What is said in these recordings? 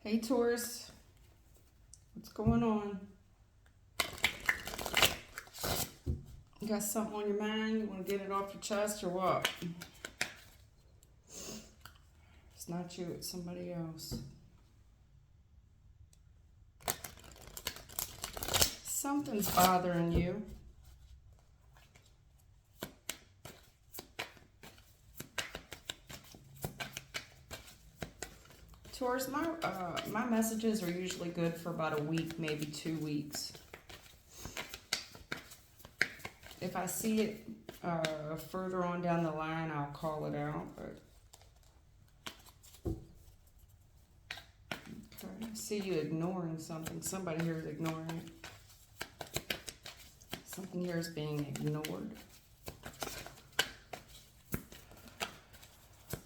Hey Taurus, what's going on? You got something on your mind? You want to get it off your chest or what? It's not you, it's somebody else. Something's bothering you. Taurus, my messages are usually good for about a week, maybe 2 weeks. If I see it further on down the line, I'll call it out. But okay, I see you ignoring something. Somebody here is ignoring it. Something here is being ignored.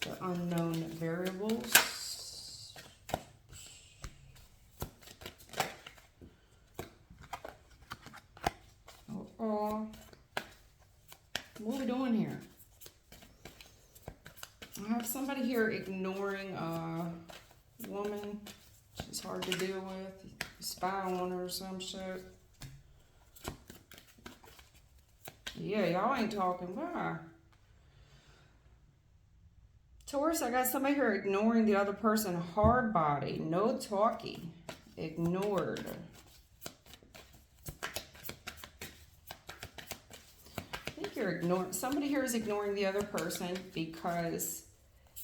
The unknown variables. What are we doing here? I have somebody here ignoring a woman. She's hard to deal with. You spy on her or some shit. Yeah, y'all ain't talking. Why? Taurus, I got somebody here ignoring the other person. Hard body. No talkie. Ignored. You're ignoring, somebody here is ignoring the other person because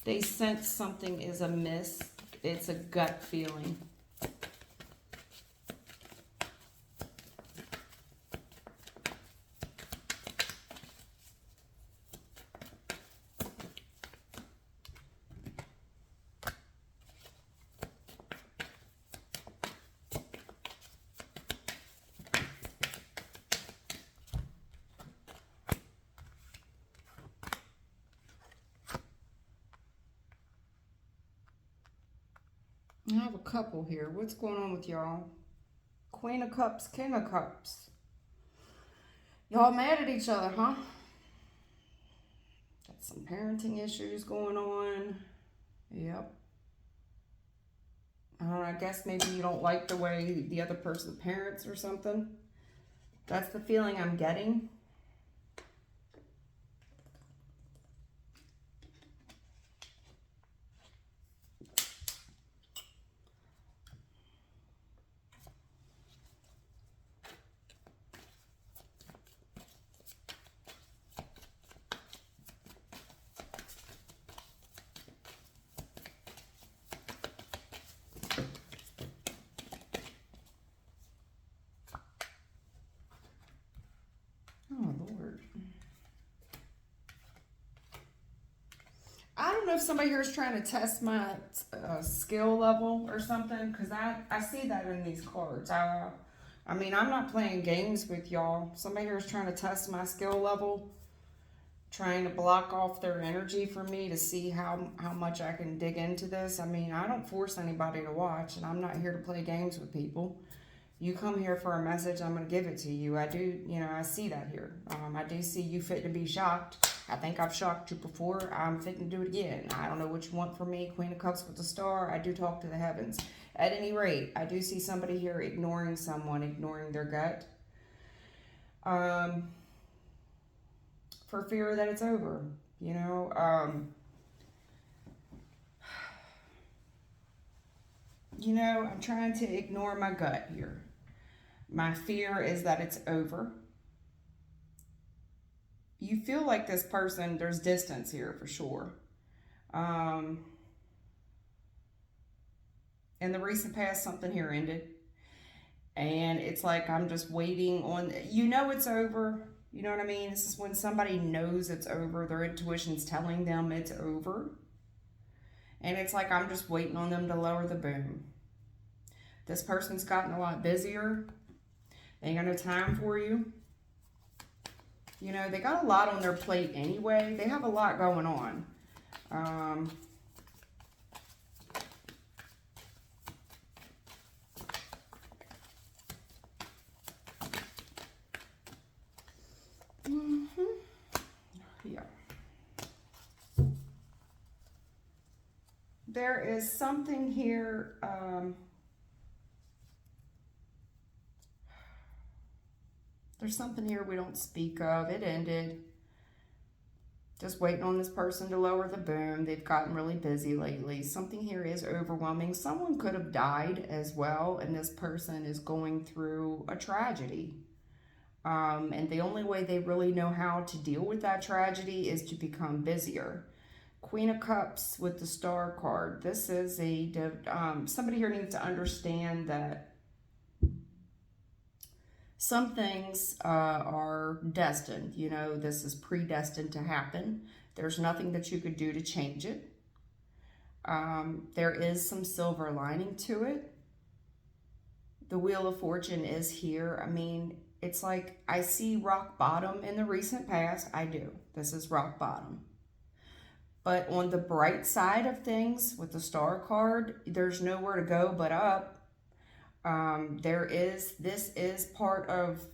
they sense something is amiss. It's a gut feeling. I have a couple here. What's going on with y'all? Queen of Cups, King of Cups. Y'all mad at each other, huh? Got some parenting issues going on. Yep. I guess maybe you don't like the way the other person parents or something. That's the feeling I'm getting. Oh, Lord. I don't know if somebody here is trying to test my skill level or something, because I see that in these cards. I mean, I'm not playing games with y'all. Somebody here is trying to test my skill level, trying to block off their energy for me to see how much I can dig into this. I mean, I don't force anybody to watch, and I'm not here to play games with people. You come here for a message, I'm going to give it to you. I do, I see that here. I do see you fit to be shocked. I think I've shocked you before. I'm fitting to do it again. I don't know what you want from me. Queen of Cups with the star. I do talk to the heavens. At any rate, I do see somebody here ignoring someone, ignoring their gut. For fear that it's over, I'm trying to ignore my gut here. My fear is that it's over. You feel like this person, there's distance here for sure. In the recent past, something here ended. And it's like I'm just waiting on, it's over. You know what I mean? This is when somebody knows it's over. Their intuition's telling them it's over. And it's like I'm just waiting on them to lower the boom. This person's gotten a lot busier. They ain't got no time for you. They got a lot on their plate anyway. They have a lot going on. there is something here. There's something here we don't speak of. It ended. Just waiting on this person to lower the boom. They've gotten really busy lately. Something here is overwhelming. Someone could have died as well, and this person is going through a tragedy. And the only way they really know how to deal with that tragedy is to become busier. Queen of Cups with the Star card. This is somebody here needs to understand that some things are destined. You know, this is predestined to happen. There's nothing that you could do to change it. There is some silver lining to it. The Wheel of Fortune is here. I mean, it's like I see rock bottom in the recent past. I do. This is rock bottom. But on the bright side of things with the Star card, there's nowhere to go but up. This is part of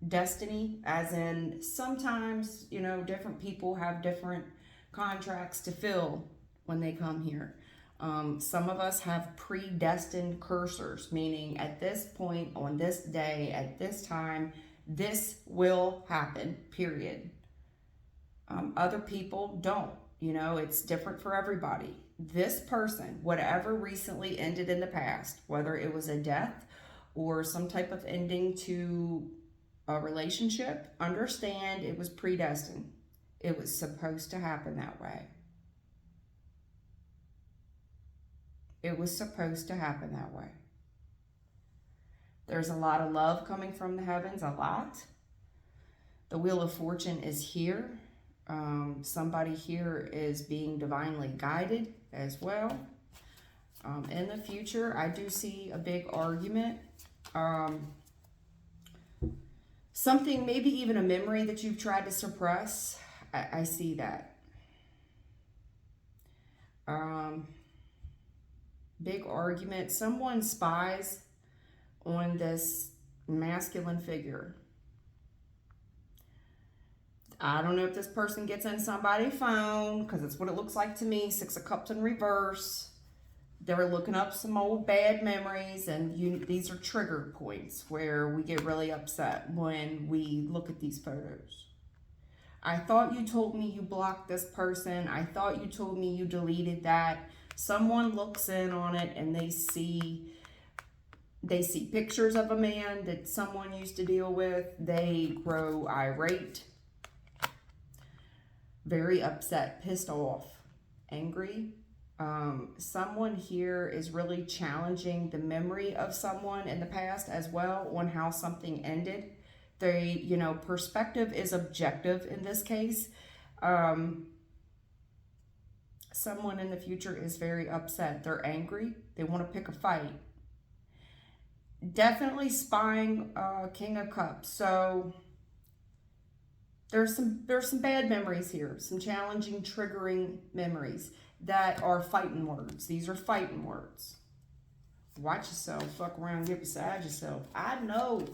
destiny, as in sometimes, you know, different people have different contracts to fill when they come here. Some of us have predestined cursors, meaning at this point, on this day, at this time, this will happen, period. Other people don't. You know, it's different for everybody. This person, whatever recently ended in the past, whether it was a death or some type of ending to a relationship, understand it was predestined. It was supposed to happen that way. It was supposed to happen that way. There's a lot of love coming from the heavens, a lot. The Wheel of Fortune is here. Somebody here is being divinely guided as well. In the future, I do see a big argument. Something, maybe even a memory that you've tried to suppress. I see that. Big argument. Someone spies on this masculine figure. I don't know if this person gets in somebody's phone, because it's what it looks like to me. Six of Cups in reverse. They're looking up some old bad memories, and these are trigger points where we get really upset when we look at these photos. I thought you told me you blocked this person. I thought you told me you deleted that. Someone looks in on it and they see pictures of a man that someone used to deal with. They grow irate, very upset, pissed off, angry. Someone here is really challenging the memory of someone in the past as well on how something ended. Perspective is objective in this case. Someone in the future is very upset. They're angry. They want to pick a fight. Definitely spying King of Cups. So there's some bad memories here, some challenging, triggering memories that are fighting words. These are fighting words. Watch yourself. Fuck around, get beside yourself. I know.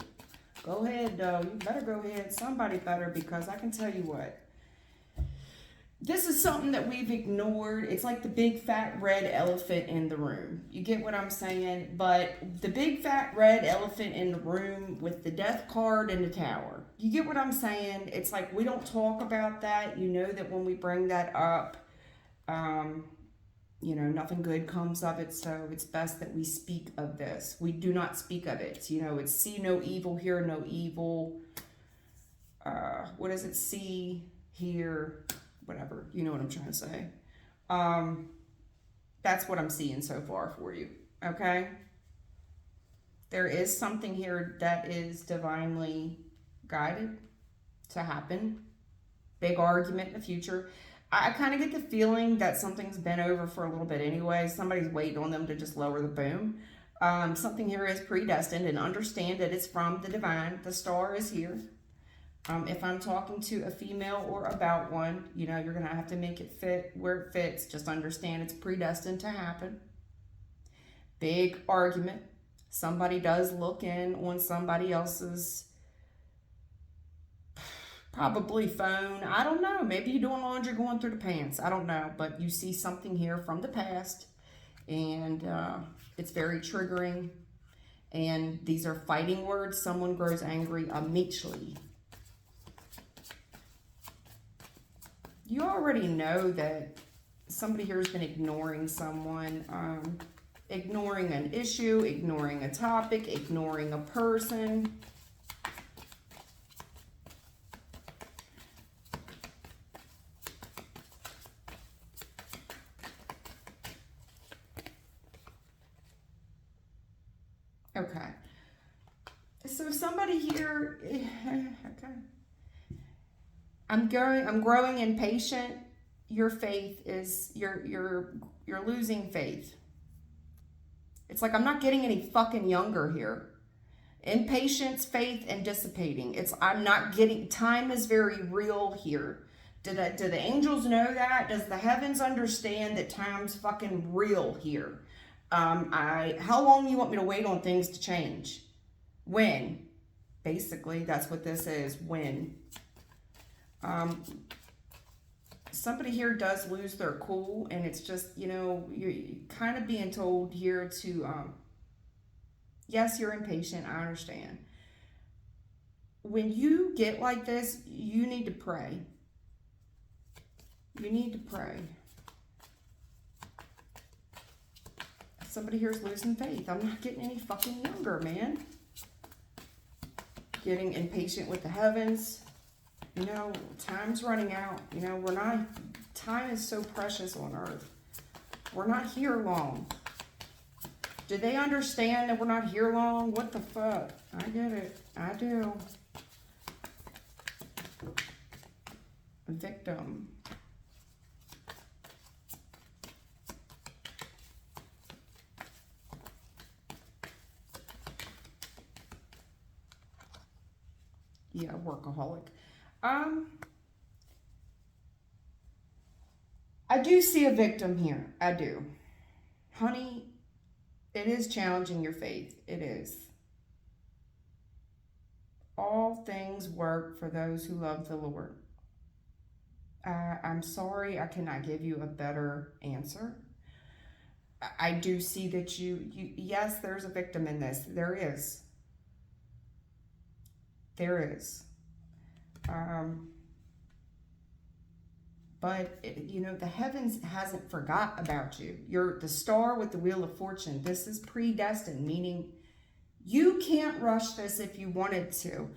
Go ahead, though. You better go ahead. Somebody better, because I can tell you what. This is something that we've ignored. It's like the big fat red elephant in the room. You get what I'm saying? But the big fat red elephant in the room with the death card and the tower. You get what I'm saying? It's like we don't talk about that. You know that when we bring that up, nothing good comes of it. So it's best that we speak of this. We do not speak of it. It's see no evil, hear no evil. What does it? See, hear, whatever. You know what I'm trying to say. That's what I'm seeing so far for you. Okay? There is something here that is divinely guided to happen. Big argument in the future. I kind of get the feeling that something's been over for a little bit anyway. Somebody's waiting on them to just lower the boom. Something here is predestined, and understand that it's from the divine. The star is here. If I'm talking to a female or about one, you're going to have to make it fit where it fits. Just understand it's predestined to happen. Big argument. Somebody does look in on somebody else's probably phone. I don't know. Maybe you're doing laundry going through the pants. I don't know. But you see something here from the past. And it's very triggering. And these are fighting words. Someone grows angry immediately. You already know that somebody here has been ignoring someone, ignoring an issue, ignoring a topic, ignoring a person. Okay. So somebody here, okay. I'm growing impatient. Your faith is, you're losing faith. It's like I'm not getting any fucking younger here. Impatience, faith, and dissipating. I'm not getting, time is very real here. Do the angels know that? Does the heavens understand that time's fucking real here? How long do you want me to wait on things to change? When? Basically, that's what this is. When? Somebody here does lose their cool, and it's just, you're kind of being told here to, yes, you're impatient, I understand. When you get like this, you need to pray. You need to pray. Somebody here is losing faith. I'm not getting any fucking younger, man. Getting impatient with the heavens. Time's running out. Time is so precious on earth. We're not here long. Do they understand that we're not here long? What the fuck? I get it. I do. Victim. Yeah, workaholic. I do see a victim here. I do. Honey, it is challenging your faith. It is. All things work for those who love the Lord. I'm sorry, I cannot give you a better answer. I do see that yes, there's a victim in this. There is. There is. But, the heavens hasn't forgot about you. You're the star with the wheel of fortune. This is predestined, meaning you can't rush this if you wanted to.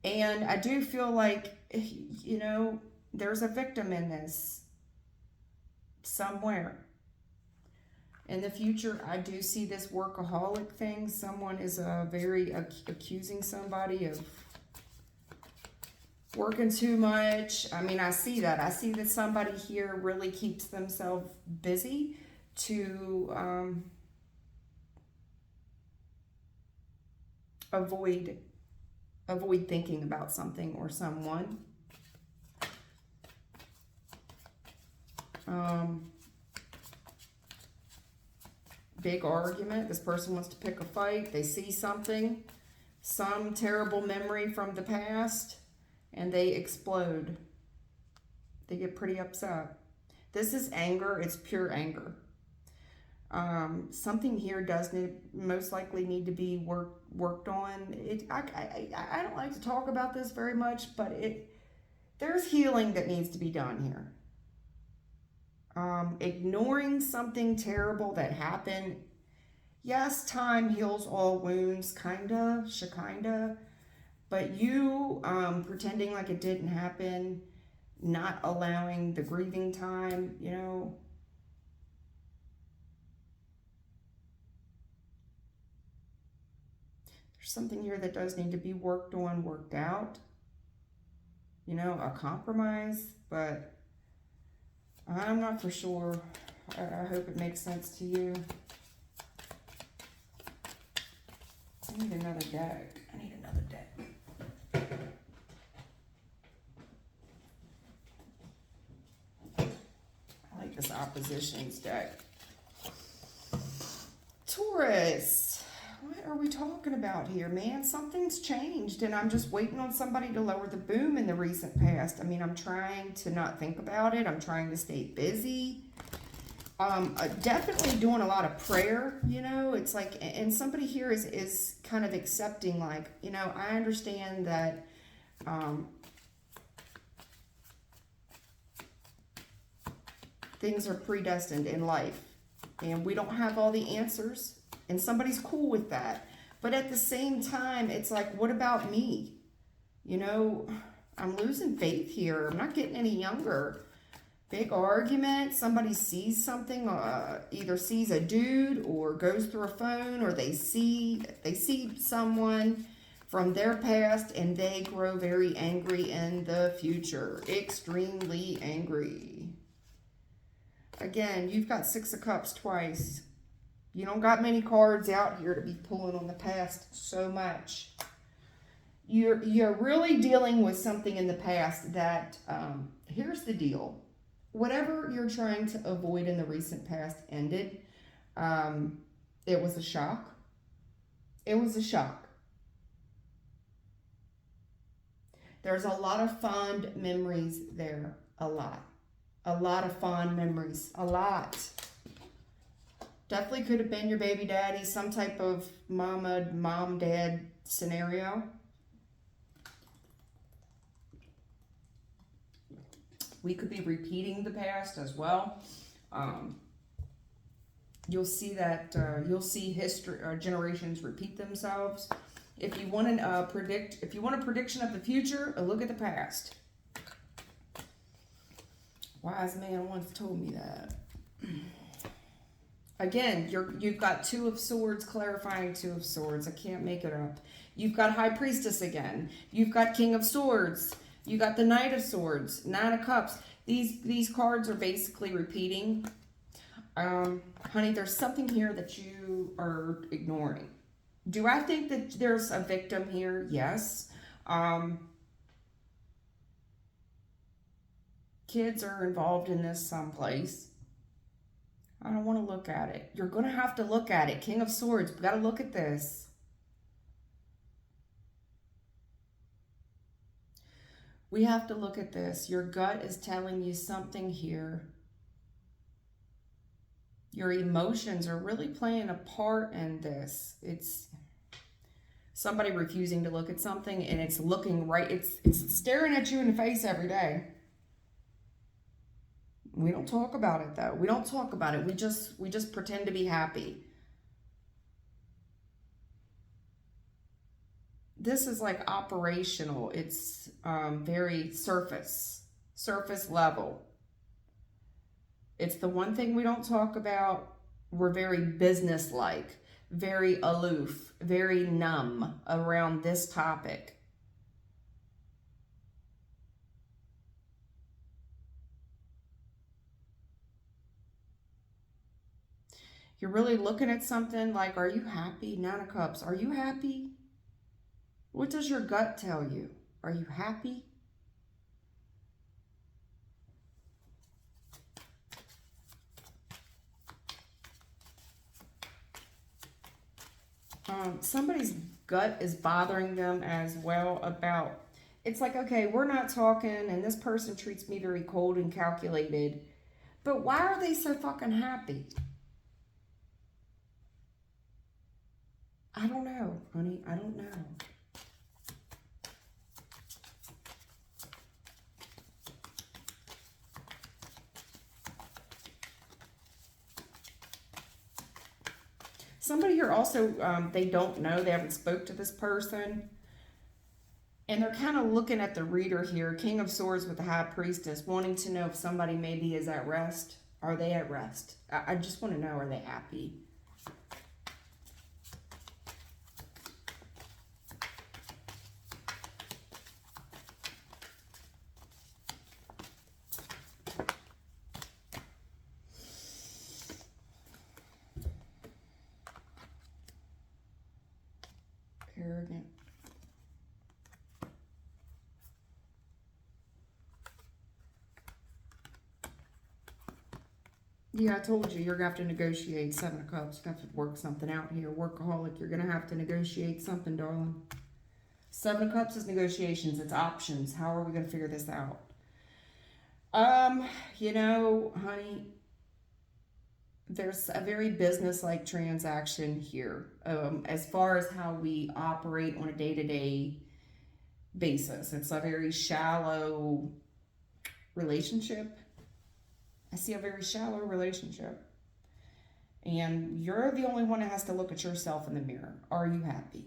And I do feel like, there's a victim in this somewhere. In the future, I do see this workaholic thing. Someone is very accusing somebody of working too much. I mean, I see that. I see that somebody here really keeps themselves busy to avoid thinking about something or someone. Big argument. This person wants to pick a fight. They see something, some terrible memory from the past, and they explode. They get pretty upset. This is anger. It's pure anger. Something here does most likely need to be worked on. I don't like to talk about this very much, but there's healing that needs to be done here. Ignoring something terrible that happened. Yes, time heals all wounds, kinda, shekinda. But you pretending like it didn't happen, not allowing the grieving time, There's something here that does need to be worked on, worked out. A compromise, but I'm not for sure. I hope it makes sense to you. I need another deck. I like this oppositions deck. Taurus. What are we talking about here, man? Something's changed, and I'm just waiting on somebody to lower the boom in the recent past. I mean, I'm trying to not think about it. I'm trying to stay busy. Definitely doing a lot of prayer, you know. It's like, and somebody here is kind of accepting, like, you know, I understand that things are predestined in life and we don't have all the answers, and somebody's cool with that. But at the same time, it's like, what about me? You know, I'm losing faith here. I'm not getting any younger. Big argument. Somebody sees something, either sees a dude or goes through a phone, or they see someone from their past and they grow very angry in the future. Extremely angry. Again, you've got Six of Cups twice. You don't got many cards out here to be pulling on the past so much. You're really dealing with something in the past that, here's the deal. Whatever you're trying to avoid in the recent past ended. It was a shock. It was a shock. There's a lot of fond memories there. A lot. A lot of fond memories. A lot. Definitely could have been your baby daddy, some type of mom, dad scenario. We could be repeating the past as well. You'll see that, you'll see history, generations repeat themselves. If you want a prediction of the future, a look at the past. Wise man once told me that. Again, you've got Two of Swords clarifying Two of Swords. I can't make it up. You've got High Priestess again. You've got King of Swords. You got the Knight of Swords, Nine of Cups. These cards are basically repeating. Honey, there's something here that you are ignoring. Do I think that there's a victim here? Yes. Kids are involved in this someplace. I don't want to look at it. You're going to have to look at it. King of Swords, we got to look at this. We have to look at this. Your gut is telling you something here. Your emotions are really playing a part in this. It's somebody refusing to look at something, and it's looking right. It's staring at you in the face every day. We don't talk about it, though. We don't talk about it. We just pretend to be happy. This is like operational. It's very surface level. It's the one thing we don't talk about. We're very business-like, very aloof, very numb around this topic. You're really looking at something like, are you happy? Nine of Cups. Are you happy? What does your gut tell you? Are you happy? Somebody's gut is bothering them as well about, it's like, okay, we're not talking and this person treats me very cold and calculated, but why are they so fucking happy? I don't know, honey. I don't know. Somebody here also, they don't know, they haven't spoke to this person. And they're kind of looking at the reader here, King of Swords with the High Priestess, wanting to know if somebody maybe is at rest. Are they at rest? I just want to know, are they happy? Arrogant. Yeah, I told you, you're going to have to negotiate. Seven of Cups. You're going to have to work something out here. Workaholic, you're going to have to negotiate something, darling. Seven of Cups is negotiations. It's options. How are we going to figure this out? You know, honey, there's a very business-like transaction here, as far as how we operate on a day-to-day basis. It's a very shallow relationship. I see a very shallow relationship. And you're the only one that has to look at yourself in the mirror. Are you happy?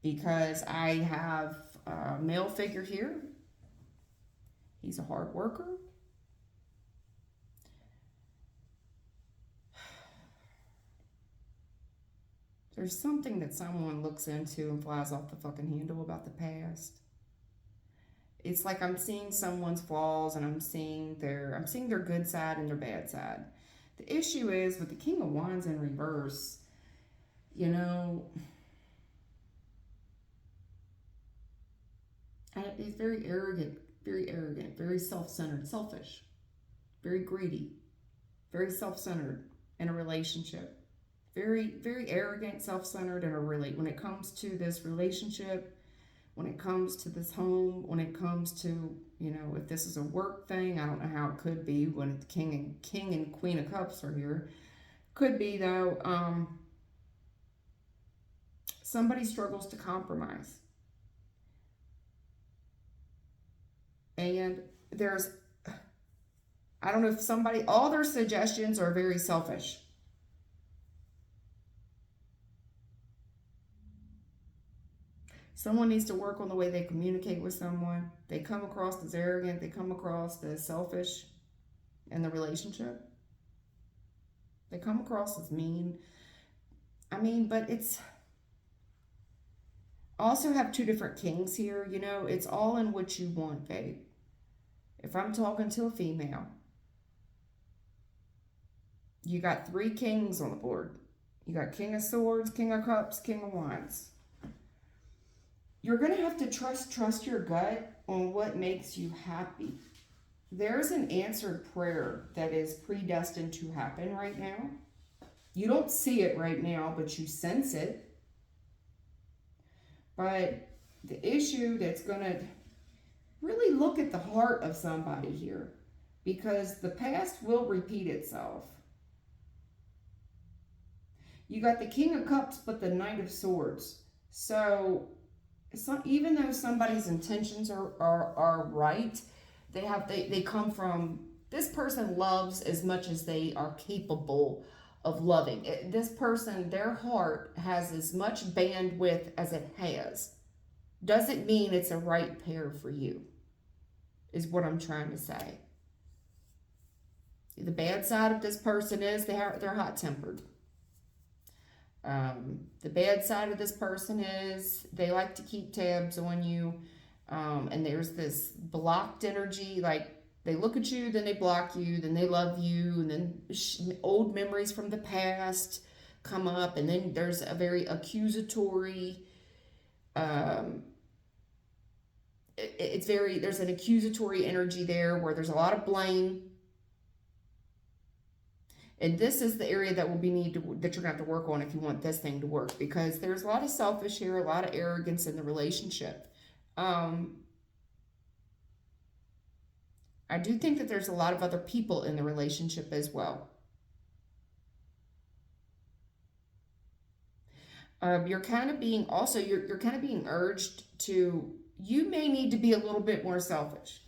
Because I have a male figure here. He's a hard worker. There's something that someone looks into and flies off the fucking handle about the past. It's like I'm seeing someone's flaws and I'm seeing their good side and their bad side. The issue is with the King of Wands in reverse, you know, he's very arrogant, very self-centered, selfish, very greedy, very self-centered in a relationship. Very arrogant, self-centered in a when it comes to this relationship, when it comes to this home, when it comes to, you know, if this is a work thing, I don't know how it could be when the King and Queen of Cups are here. Could be though, somebody struggles to compromise. And there's, I don't know if somebody, all their suggestions are very selfish. Someone needs to work on the way they communicate with someone. They come across as arrogant. They come across as selfish in the relationship. They come across as mean. I mean, but it's... also have two different kings here. You know, it's all in what you want, babe. If I'm talking to a female, you got three kings on the board. You got King of Swords, King of Cups, King of Wands. You're going to have to trust your gut on what makes you happy. There's an answered prayer that is predestined to happen right now. You don't see it right now, but you sense it. But the issue that's going to really look at the heart of somebody here, because the past will repeat itself. You got the King of Cups, but the Knight of Swords. So even though somebody's intentions are right, they come from, this person loves as much as they are capable of loving. This person, their heart has as much bandwidth as it has. Doesn't mean it's a right pair for you, is what I'm trying to say. The bad side of this person is they're hot-tempered. The bad side of this person is they like to keep tabs on you, and there's this blocked energy, like they look at you, then they block you, then they love you, and then old memories from the past come up, and then there's a very accusatory, there's an accusatory energy there where there's a lot of blame. And this is the area that that you're going to have to work on if you want this thing to work, because there's a lot of selfish here, a lot of arrogance in the relationship. I do think that there's a lot of other people in the relationship as well. You're kind of being urged to, you may need to be a little bit more selfish.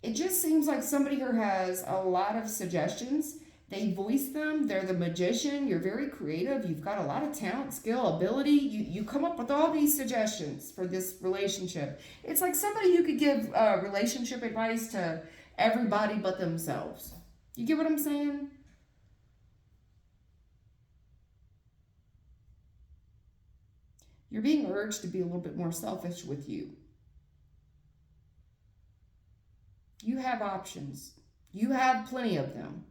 It just seems like somebody here has a lot of suggestions. They voice them. They're the magician. You're very creative. You've got a lot of talent, skill, ability. You come up with all these suggestions for this relationship. It's like somebody who could give relationship advice to everybody but themselves. You get what I'm saying? You're being urged to be a little bit more selfish with you. You have options. You have plenty of them.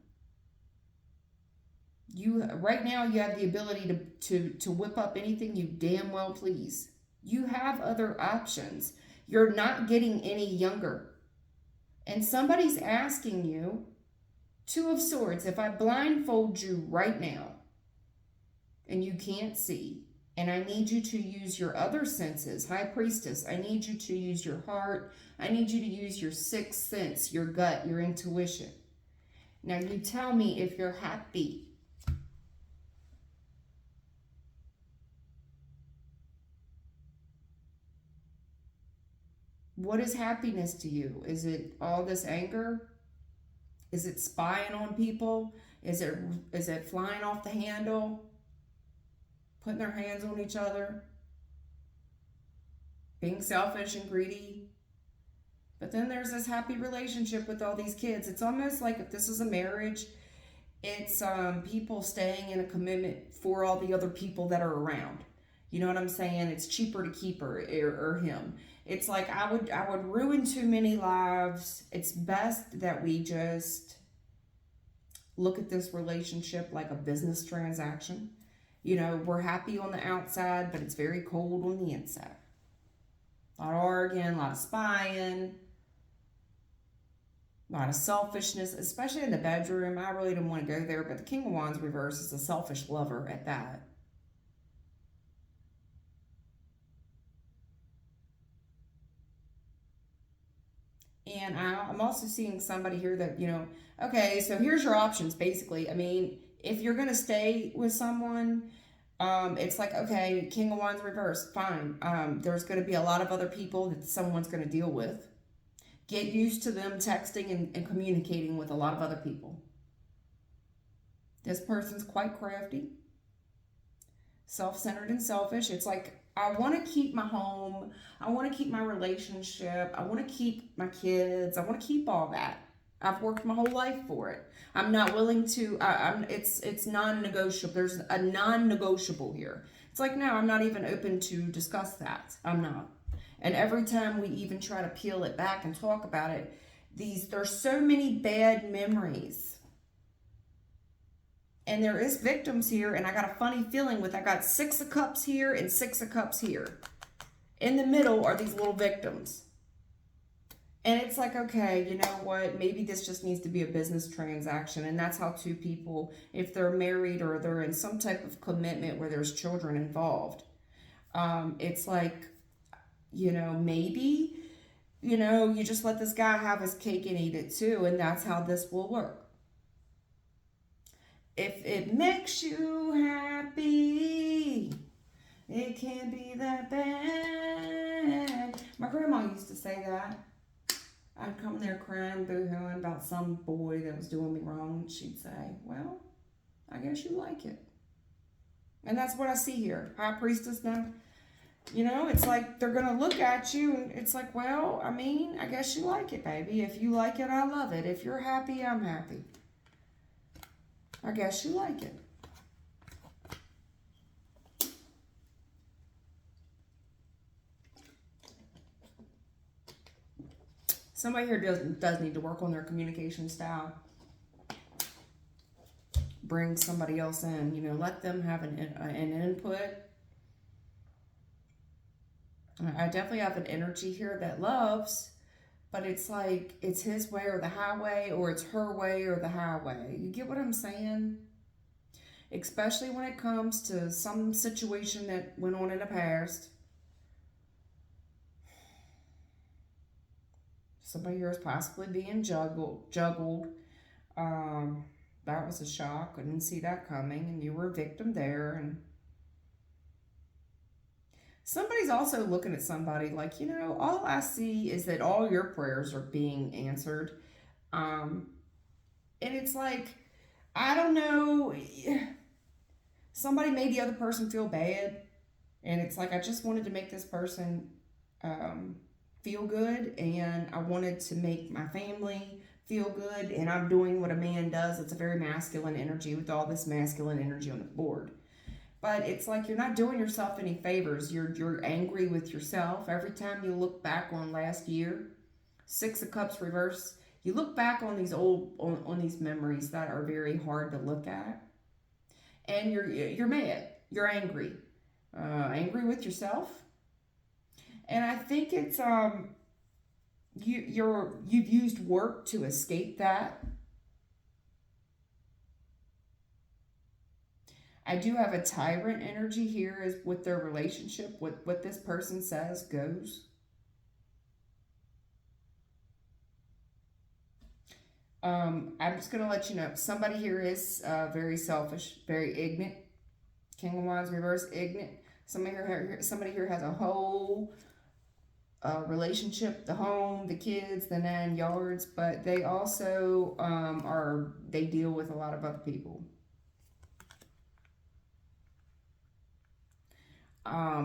Right now you have the ability to whip up anything you damn well please. You have other options. You're not getting any younger. And somebody's asking you, Two of Swords, if I blindfold you right now and you can't see, and I need you to use your other senses, High Priestess, I need you to use your heart, I need you to use your sixth sense, your gut, your intuition. Now you tell me if you're happy. What is happiness to you? Is it all this anger? Is it spying on people? Is it flying off the handle? Putting their hands on each other? Being selfish and greedy? But then there's this happy relationship with all these kids. It's almost like if this is a marriage, it's people staying in a commitment for all the other people that are around. You know what I'm saying? It's cheaper to keep her or him. It's like I would ruin too many lives. It's best that we just look at this relationship like a business transaction. You know, we're happy on the outside, but it's very cold on the inside. A lot of arguing, a lot of spying, a lot of selfishness, especially in the bedroom. I really didn't want to go there, but the King of Wands reverse is a selfish lover at that. And I'm also seeing somebody here that, okay, so here's your options basically. I mean, if you're going to stay with someone, it's like, okay, King of Wands reverse, fine. There's going to be a lot of other people that someone's going to deal with. Get used to them texting and communicating with a lot of other people. This person's quite crafty, self-centered and selfish. It's like, I want to keep my home. I want to keep my relationship. I want to keep my kids. I want to keep all that. I've worked my whole life for it. I'm not willing to. It's non-negotiable. There's a non-negotiable here. It's like, no, I'm not even open to discuss that. I'm not. And every time we even try to peel it back and talk about it, there's so many bad memories. And there is victims here, and I got a funny feeling I got 6 of Cups here and 6 of Cups here. In the middle are these little victims. And it's like, okay, you know what? Maybe this just needs to be a business transaction. And that's how two people, if they're married or they're in some type of commitment where there's children involved, it's like, maybe, you just let this guy have his cake and eat it too. And that's how this will work. If it makes you happy, it can't be that bad. My grandma used to say that. I'd come there crying, boo-hooing about some boy that was doing me wrong. She'd say, well, I guess you like it. And that's what I see here. High Priestess now. It's like they're going to look at you and it's like, well, I guess you like it, baby. If you like it, I love it. If you're happy, I'm happy. I guess you like it. Somebody here does need to work on their communication style. Bring somebody else in, let them have an input. I definitely have an energy here that loves, but it's like it's his way or the highway, or it's her way or the highway. You get what I'm saying? Especially when it comes to some situation that went on in the past. Somebody here is possibly being juggled. That was a shock. I didn't see that coming, and you were a victim there. And somebody's also looking at somebody like, all I see is that all your prayers are being answered. And it's like, I don't know. Somebody made the other person feel bad. And it's like, I just wanted to make this person feel good, and I wanted to make my family feel good, and I'm doing what a man does. It's a very masculine energy with all this masculine energy on the board. But it's like you're not doing yourself any favors. You're angry with yourself. Every time you look back on last year, 6 of Cups reverse, you look back on these on these memories that are very hard to look at, and you're mad. You're angry. Angry with yourself. And I think it's you've used work to escape that. I do have a tyrant energy here is with their relationship. What this person says goes. I'm just going to let you know, somebody here is very selfish, very ignorant. King of Wands reverse, ignorant. Somebody here has a whole relationship, the home, the kids, the 9 yards, but they also they deal with a lot of other people.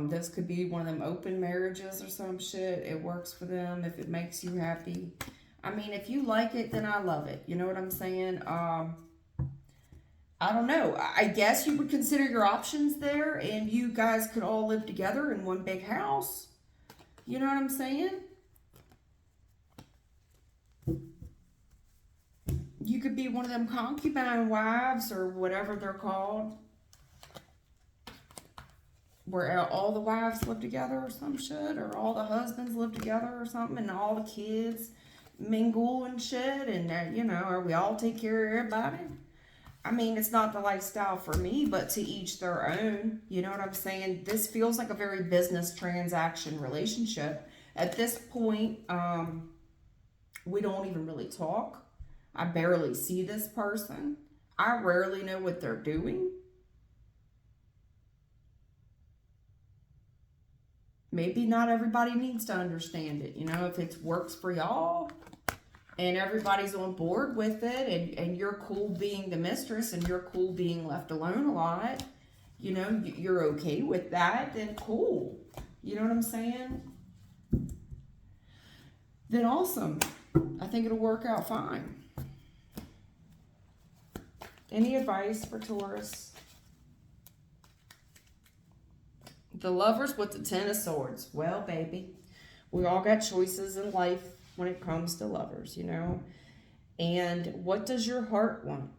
This could be one of them open marriages or some shit. It works for them if it makes you happy. I mean, if you like it, then I love it. You know what I'm saying? I don't know. I guess you would consider your options there, and you guys could all live together in one big house. You know what I'm saying? You could be one of them concubine wives or whatever they're called, where all the wives live together or some shit, or all the husbands live together or something, and all the kids mingle and shit, and you know, or we all take care of everybody. I mean, it's not the lifestyle for me, but to each their own. You know what I'm saying? This feels like a very business transaction relationship. At this point, we don't even really talk. I barely see this person. I rarely know what they're doing. Maybe not everybody needs to understand it. You know, if it works for y'all and everybody's on board with it, and you're cool being the mistress and you're cool being left alone a lot, you know, you're okay with that, then cool. You know what I'm saying? Then awesome. I think it'll work out fine. Any advice for Taurus? The Lovers with the 10 of Swords. Well, baby, we all got choices in life when it comes to lovers, you know. And what does your heart want?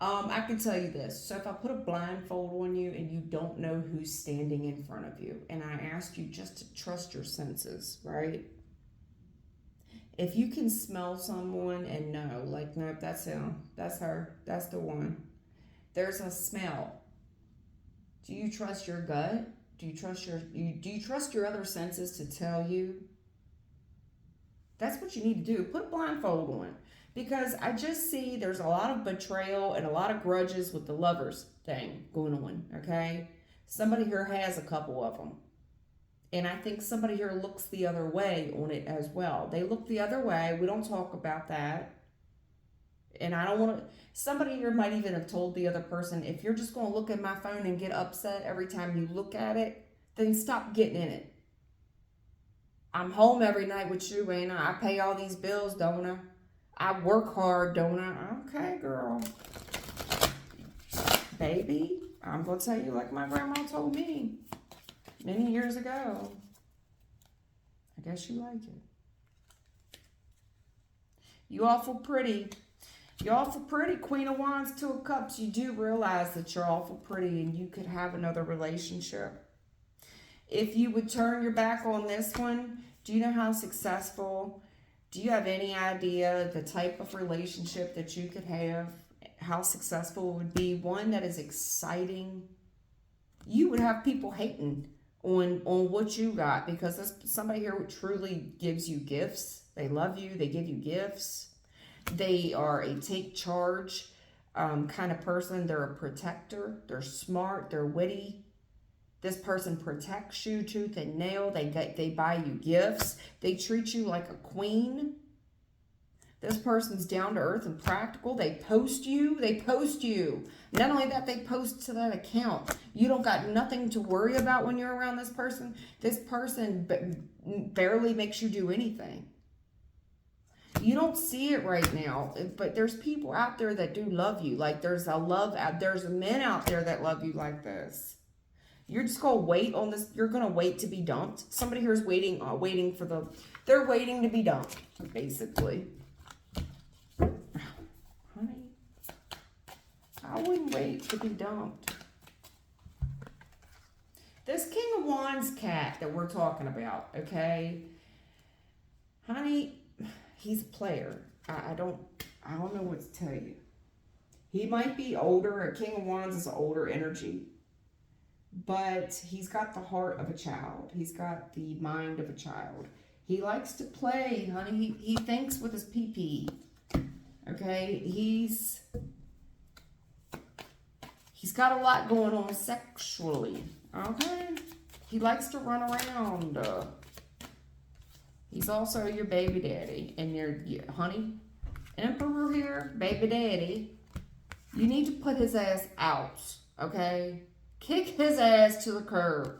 I can tell you this. So if I put a blindfold on you and you don't know who's standing in front of you, and I asked you just to trust your senses, right? If you can smell someone and know, like, nope, that's him, that's her, that's the one. There's a smell. Do you trust your gut? Do you trust your other senses to tell you? That's what you need to do. Put a blindfold on. Because I just see there's a lot of betrayal and a lot of grudges with the lovers thing going on, okay? Somebody here has a couple of them. And I think somebody here looks the other way on it as well. They look the other way. We don't talk about that. And I don't want to... Somebody here might even have told the other person, if you're just going to look at my phone and get upset every time you look at it, then stop getting in it. I'm home every night with you, ain't I? I pay all these bills, don't I? I work hard, don't I? Okay, girl. Baby, I'm going to tell you like my grandma told me many years ago. I guess you like it. You awful pretty. You're awful pretty. Queen of Wands, 2 of Cups. You do realize that you're awful pretty and you could have another relationship. If you would turn your back on this one, do you know how successful? Do you have any idea the type of relationship that you could have? How successful it would be? One that is exciting. You would have people hating on what you got, because somebody here who truly gives you gifts. They love you. They give you gifts. They are a take charge kind of person. They're a protector. They're smart. They're witty. This person protects you tooth and nail. They buy you gifts. They treat you like a queen. This person's down to earth and practical. They post you. Not only that, they post to that account. You don't got nothing to worry about when you're around this person. This person barely makes you do anything. You don't see it right now, but there's people out there that do love you. Like there's men out there that love you like this. You're just gonna wait on this. You're gonna wait to be dumped. Somebody here is waiting they're waiting to be dumped, basically. Honey, I wouldn't wait to be dumped. This King of Wands cat that we're talking about, okay? Honey, he's a player. I don't know what to tell you. He might be older. A King of Wands is an older energy. But he's got the heart of a child. He's got the mind of a child. He likes to play, honey. He thinks with his pee-pee. Okay, he's got a lot going on sexually. Okay, he likes to run around. He's also your baby daddy and your honey. Emperor here, baby daddy. You need to put his ass out. Okay, kick his ass to the curb.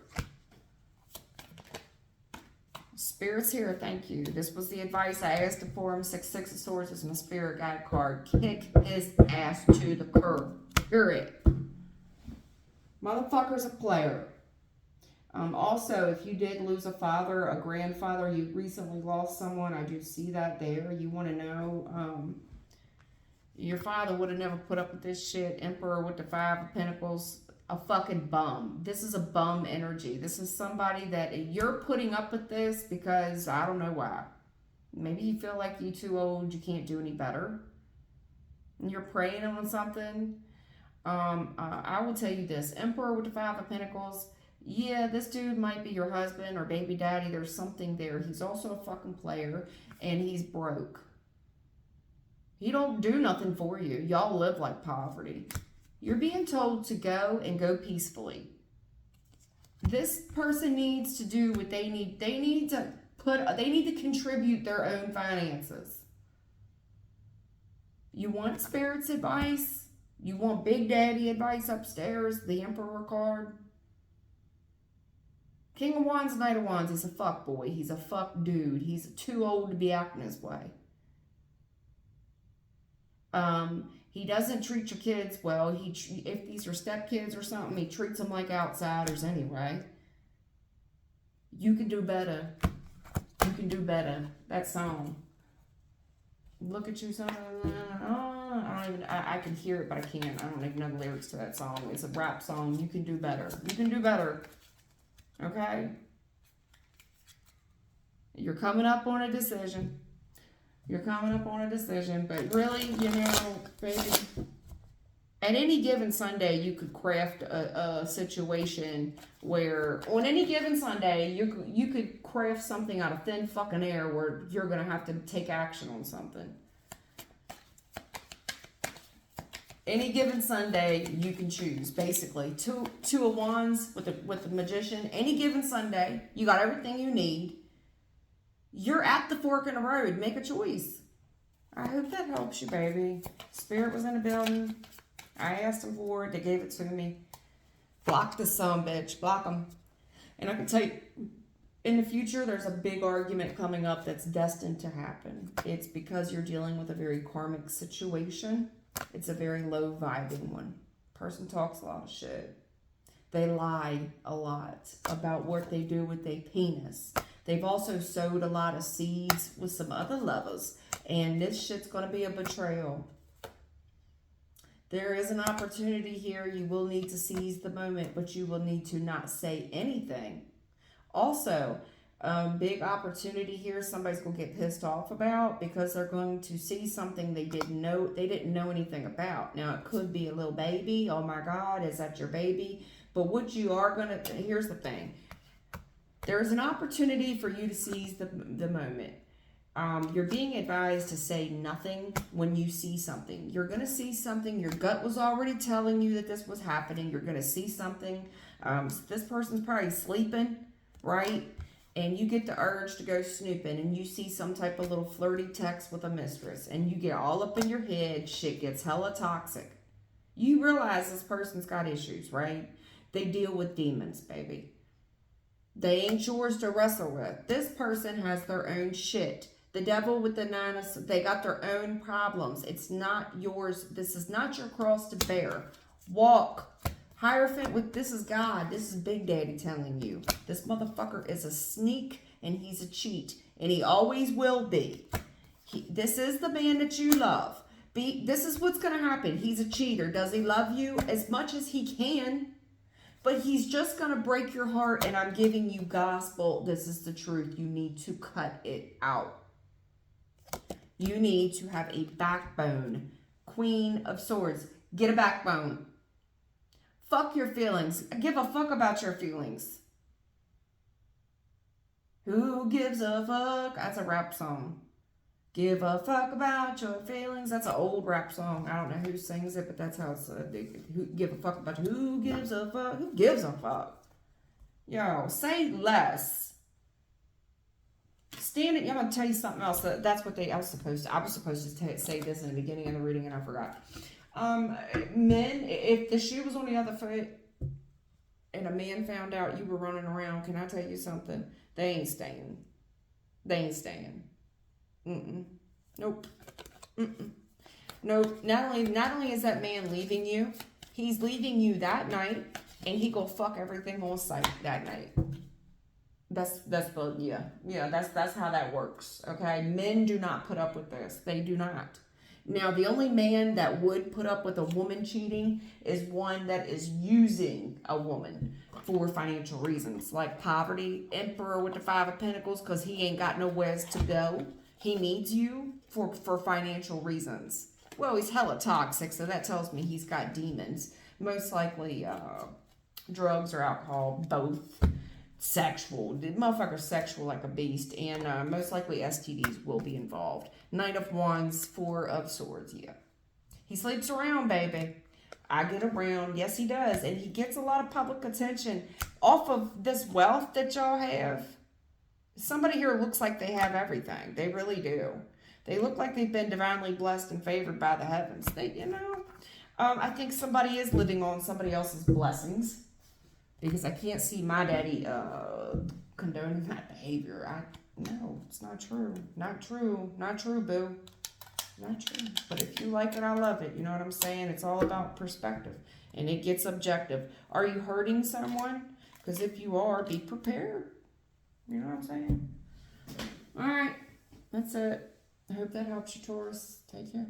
Spirits here, thank you. This was the advice I asked for him. 6 of Swords is my spirit guide card. Kick his ass to the curb. Period. Motherfucker's a player. Also, if you did lose a father, a grandfather, you recently lost someone, I do see that there. You want to know, your father would have never put up with this shit. Emperor with the 5 of Pentacles. A fucking bum. This is a bum energy. This is somebody that you're putting up with this because I don't know why. Maybe you feel like you're too old, you can't do any better. And you're preying on something. I will tell you this. Emperor with the 5 of Pentacles. Yeah, this dude might be your husband or baby daddy. There's something there. He's also a fucking player and he's broke. He don't do nothing for you. Y'all live like poverty. You're being told to go and go peacefully. This person needs to do what they need. They need to contribute their own finances. You want Spirit's advice? You want Big Daddy advice upstairs? The Emperor card? King of Wands, Knight of Wands. He's a fuck boy. He's a fuck dude. He's too old to be acting this way. He doesn't treat your kids well. If these are stepkids or something, he treats them like outsiders anyway. You can do better. You can do better. That song. Look at you, son. I can hear it, but I can't. I don't even know the lyrics to that song. It's a rap song. You can do better. You can do better. Okay? You're coming up on a decision. You're coming up on a decision, but really, you know, baby, at any given Sunday, you could craft a situation where, on any given Sunday, you could craft something out of thin fucking air where you're going to have to take action on something. Any given Sunday, you can choose, basically. Two of Wands with the Magician. Any given Sunday, you got everything you need. You're at the fork in the road. Make a choice. I hope that helps you, baby. Spirit was in the building. I asked them for it. They gave it to me. Block the son, bitch. Block them. And I can tell you, in the future, there's a big argument coming up that's destined to happen. It's because you're dealing with a very karmic situation. It's a very low vibing one. Person talks a lot of shit. They lie a lot about what they do with their penis. They've also sowed a lot of seeds with some other lovers. And this shit's going to be a betrayal. There is an opportunity here. You will need to seize the moment, but you will need to not say anything. Also, big opportunity here. Somebody's going to get pissed off about because they're going to see something they didn't know anything about. Now, it could be a little baby. Oh my God, is that your baby? But what you are going to, here's the thing. There's an opportunity for you to seize the moment. You're being advised to say nothing when you see something. You're going to see something. Your gut was already telling you that this was happening. You're going to see something. This person's probably sleeping, right? And you get the urge to go snooping and you see some type of little flirty text with a mistress and you get all up in your head. Shit gets hella toxic. You realize this person's got issues, right? They deal with demons, baby. They ain't yours to wrestle with. This person has their own shit. The devil with the 9 of, they got their own problems. It's not yours. This is not your cross to bear. Walk. Hierophant with, this is God. This is Big Daddy telling you. This motherfucker is a sneak and he's a cheat. And he always will be. This is the man that you love. This is what's going to happen. He's a cheater. Does he love you as much as he can? But he's just going to break your heart, and I'm giving you gospel. This is the truth. You need to cut it out. You need to have a backbone. Queen of Swords. Get a backbone. Fuck your feelings. Give a fuck about your feelings. Who gives a fuck? That's a rap song. Give a fuck about your feelings. That's an old rap song. I don't know who sings it, but that's how it's who give a fuck about you. Who gives a fuck? Who gives a fuck? Yo, say less. Standing, I'm gonna tell you something else. That's what I was supposed to say this in the beginning of the reading and I forgot. Men, if the shoe was on the other foot and a man found out you were running around, can I tell you something? They ain't staying. They ain't staying. Nope. Nope. Not only is that man leaving you, he's leaving you that night, and he go fuck everything on sight that night. That's how that works. Okay, men do not put up with this. They do not. Now, the only man that would put up with a woman cheating is one that is using a woman for financial reasons, like poverty, emperor with the 5 of pentacles, because he ain't got nowhere to go. He needs you for financial reasons. Well, he's hella toxic, so that tells me he's got demons. Most likely drugs or alcohol, both. Sexual. The motherfucker's sexual like a beast, and most likely STDs will be involved. Knight of Wands, 4 of Swords, yeah. He sleeps around, baby. I get around. Yes, he does. And he gets a lot of public attention off of this wealth that y'all have. Somebody here looks like they have everything. They really do. They look like they've been divinely blessed and favored by the heavens. I think somebody is living on somebody else's blessings, because I can't see my daddy condoning that behavior. No, it's not true. Not true. Not true, boo. Not true. But if you like it, I love it. You know what I'm saying? It's all about perspective, and it gets objective. Are you hurting someone? Because if you are, be prepared. You know what I'm saying? All right. That's it. I hope that helps you, Taurus. Take care.